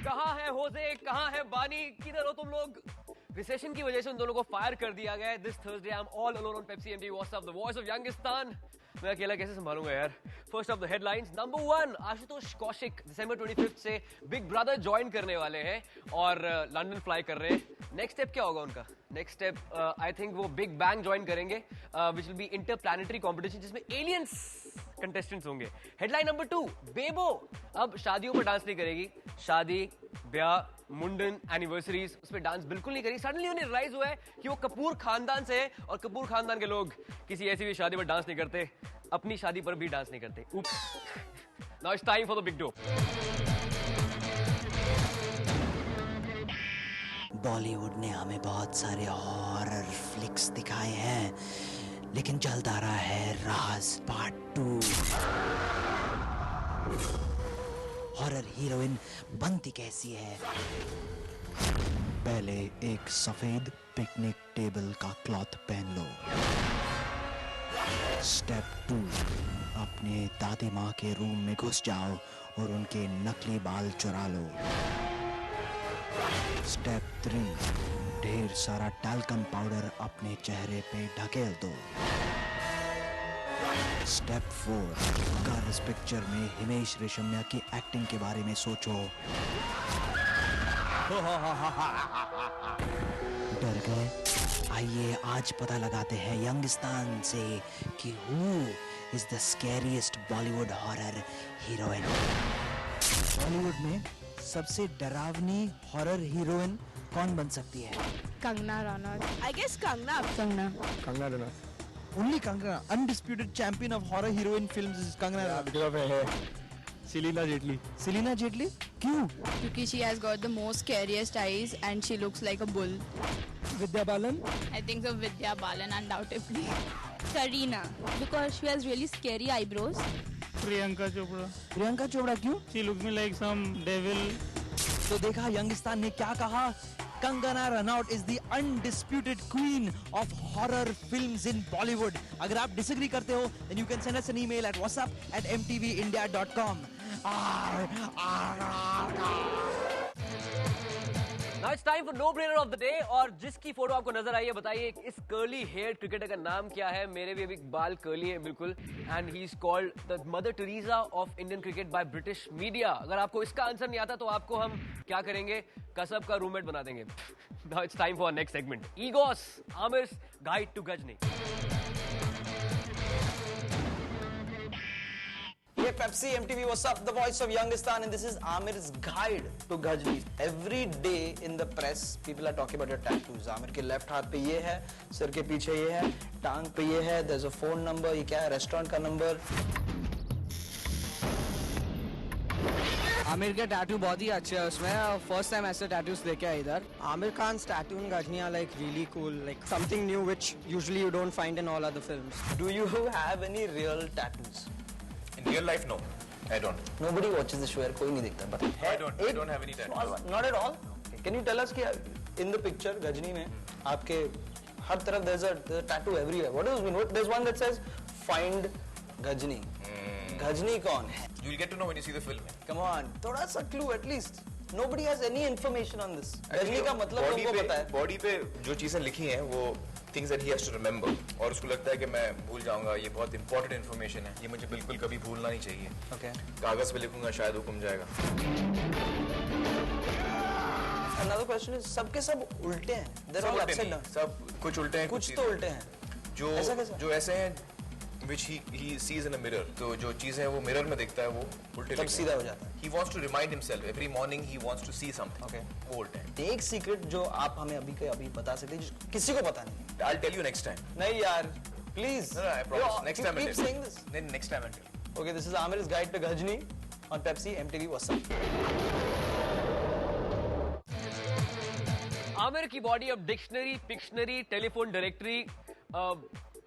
कहाँ है होजे, कहाँ है बानी, किधर हो तुम लोग? रिसेशन की वजह से उन दोनों को फायर कर दिया गया है। This Thursday I am all alone on Pepsi MTV WhatsApp, the voice of Youngistan. मैं अकेला कैसे संभालूंगा यार। First of the headlines, number 1, Ashutosh Kaushik दिसंबर 25 से बिग ब्रदर ज्वाइन करने वाले हैं और लंदन फ्लाई कर रहे हैं। नेक्स्ट स्टेप क्या होगा उनका? नेक्स्ट स्टेप आई थिंक वो बिग बैंग ज्वाइन करेंगे, which will be interplanetary competition जिसमें एलियंस कंटेस्टेंट्स होंगे। हेडलाइन नंबर 2, बेबो अब शादियों पर डांस नहीं करेगी। शादी, ब्याह, मुंडन, एनिवर्सरीज, उस पर डांस बिल्कुल नहीं करेगी। सडनली उन्हें रियलाइज हुआ है कि वो कपूर खानदान से है और कपूर खानदान के लोग किसी ऐसी भी शादी पर डांस नहीं करते, अपनी शादी पर भी डांस नहीं करते। Now it's time for the big dope. Bollywood ने हमें बहुत सारे हॉरर फ्लिक्स दिखाए हैं, लेकिन जल्द आ रहा है राज पार्ट 2। हॉरर हीरोइन बनती कैसी है? पहले एक सफेद पिकनिक टेबल का क्लॉथ पहन लो। स्टेप 2, अपने दादी माँ के रूम में घुस जाओ और उनके नकली बाल चुरा लो। स्टेप 3, ढेर सारा टैल्कम पाउडर अपने चेहरे पे ढकेल दो। स्टेप 4, अगर इस पिक्चर में हिमेश रेशमिया की एक्टिंग के बारे में सोचो। डर गए? आइए आज पता लगाते हैं यंगिस्तान से कि who is the scariest Bollywood horror heroine. Bollywood में सबसे डरावनी हॉरर हीरोइन कौन बन सकती है? Kangana Ranaut. I guess Kangna. Kangna Ranaut. Only Kangna, undisputed champion of horror heroine films is Kangna Ranaut. Because of her hair. Selena Jetli. Selena Jetli? क्यों? Because she has got the most scariest eyes and she looks like a bull. Vidya Balan. I think so, Vidya Balan undoubtedly. Kareena, because she has really scary eyebrows. Priyanka Chopra. Priyanka Chopra क्यों? She looks me like some devil. तो देखा यंगिस्तान ने क्या कहा? Kangana Ranaut is the undisputed queen of horror films in Bollywood. अगर आप disagree करते हो, then you can send us an email at whatsapp@mtvindia.com. Now it's time for no brainer of the day, और जिसकी फोटो आपको नजर आई है बताइए इस कर्ली हेयर क्रिकेटर का नाम क्या है? मेरे भी अभी बाल कर्ली है बिल्कुल, and he is called the mother Teresa of Indian cricket by British media. अगर आपको इसका आंसर नहीं आता तो आपको हम क्या करेंगे? कसब का रूममेट बना देंगे। Now it's time for our next segment, Egos, Amir's Guide to Gajni. Hey Pepsi, MTV, what's up? The voice of Youngistan, and this is Amir's guide to Gajni. Every day in the press, people are talking about your tattoos. Amir के left हाथ पे ये है, सिर के पीछे ये है, टांग पे ये है. There's a phone number. ये क्या है? Restaurant का number. आमिर के टैटू बहुत ही अच्छे हैं उसमें। फर्स्ट टाइम ऐसे टैटूज देखे हैं इधर। Amir Khan's tattoo in Gajni are like really cool, like something new which usually you don't find in all other films. Do you have any real tattoos? In real life, no, I don't. Nobody watches the show. यार कोई नहीं देखता. But I don't have any tattoos. Not at all. Okay. Can you tell us कि in the picture Gajni में आपके हर तरफ there's a tattoo everywhere. What does it mean? There's one that says find Gajni. Gajni कौन है? You'll get to know when you see the film. Come on, थोड़ा सा clue at least. Nobody has any information on this. Gajni का मतलब body तुमको पता है? Body पे जो चीजें लिखी हैं वो things that he has to remember, और उसको लगता है कि मैं भूल जाऊंगा, ये बहुत important information है, ये मुझे बिल्कुल कभी भूलना नहीं चाहिए। Okay. कागज पे लिखूंगा शायद हुक्म जाएगा। Another question is सबके सब उल्टे हैं. They're all upside down. सब कुछ उल्टे हैं, कुछ तो उल्टे हैं. जो ऐसे हैं which he sees in a mirror, तो जो चीजें हैं वो मिरर में देखता है वो उल्टे तब सीधा हो जाता है. He wants to remind himself every morning, he wants to see something. Okay. वो उल्टे हैं। एक सीक्रेट जो आप हमें अभी के अभी बता सकते हैं किसी को पता नहीं. I'll tell you next time. नहीं यार, please. No, I promise. Next time I'll Keep tell you. saying this. Then next time I'll tell you. Okay, this is Amir's guide to Gajni on Pepsi MTV. What's up? Aamir की body अब dictionary, Pictionary, telephone directory,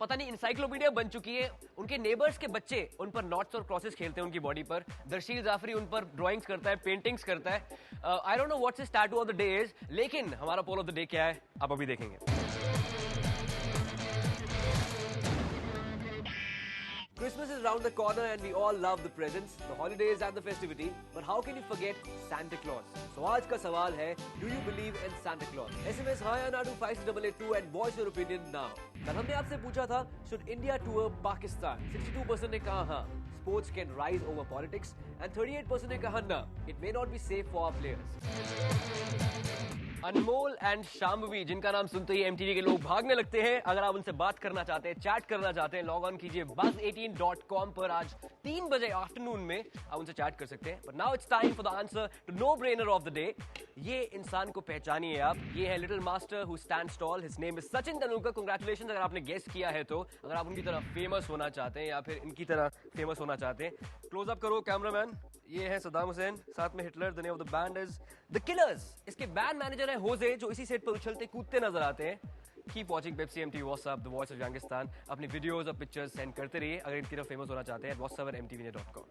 पता नहीं encyclopedia बन चुकी है। उनके neighbours के बच्चे उन पर नॉट्स और क्रॉसेस खेलते हैं उनकी बॉडी पर। दर्शील जाफरी उन पर ड्राइंग्स करता है, पेंटिंग्स करता है। I don't know what's his tattoo of the day is, लेकिन हमारा पोल ऑफ द डे क्या है आप अभी देखेंगे। Christmas is around the corner and we all love the presents, the holidays and the festivity. But how can you forget Santa Claus? So आज का सवाल है, do you believe in Santa Claus? SMS hi on 56882 and voice your opinion now. कल हमने आपसे पूछा था, should India tour Pakistan? 62% ने कहा हाँ. Sports can rise over politics and 38% ने कहा ना. It may not be safe for our players. Anmol and Shambhavi, जिनका नाम सुनते ही एमटीवी के लोग भागने लगते हैं. अगर आप उनसे बात करना चाहते हैं, चैट करना चाहते हैं, लॉग ऑन कीजिए buzz18.com पर. आज 3 बजे आफ्टरनून में आप उनसे चैट कर सकते हैं. But now it's time for the answer to no brainer of the day. ये इंसान को पहचानिए आप. ये है little master who stands tall. His name is Sachin Tendulkar. Congratulations अगर आपने गेस किया है तो. अगर आप उनकी तरह फेमस होना चाहते हैं या फिर इनकी तरह फेमस होना चाहते हैं, क्लोज अप करो कैमरामैन. ये है सद्दाम हुसैन, साथ में Hitler. The name of the band is the killers. इसके बैंड मैनेजर है होजे, जो इसी सेट पर उछलते कूदते नजर आते हैं. Keep watching Pepsi MTV WhatsApp the voice of Youngistan. अपनी वीडियोस और पिक्चर्स सेंड करते रहिए अगर इनकी तरह फेमस होना चाहते हैं. WhatsApp@mtvnet.com.